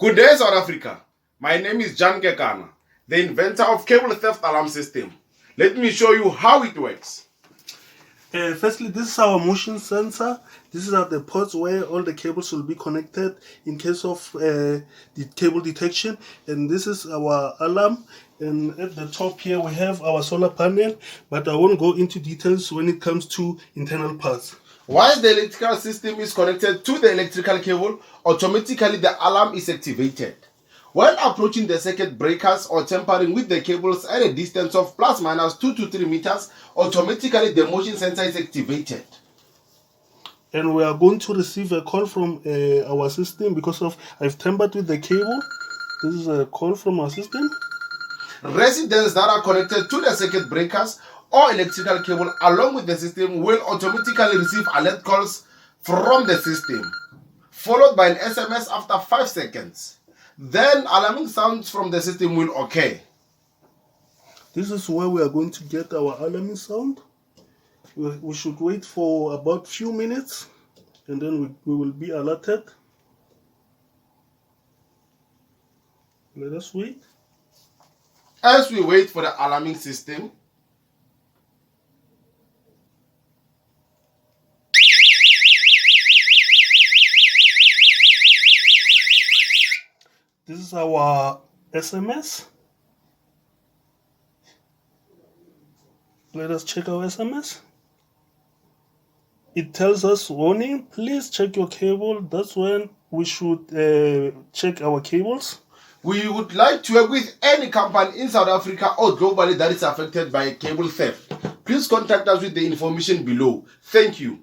Good day, South Africa. My name is Jan Kekana, the inventor of cable theft alarm system. Let me show you how it works. Firstly, this is our motion sensor. These are the ports where all the cables will be connected in case of the cable detection. And this is our alarm. And at the top here we have our solar panel, but I won't go into details when it comes to internal parts. Once the electrical system is connected to the electrical cable, automatically the alarm is activated. When approaching the circuit breakers or tampering with the cables at a distance of plus minus 2 to 3 meters, automatically the motion sensor is activated. And we are going to receive a call from our system because of I've tampered with the cable. This is a call from our system. Residents that are connected to the circuit breakers or electrical cable along with the system will automatically receive alert calls from the system, followed by an SMS after 5 seconds. Then alarming sounds from the system will occur. This is where we are going to get our alarming sound. We should wait for about few minutes and then we will be alerted. Let us wait. As we wait for the alarming system, this is our SMS. Let us check our SMS. It tells us, warning, please check your cable. That's when we should check our cables. we would like to work with any company in South Africa or globally that is affected by cable theft. Please contact us with the information below. Thank you.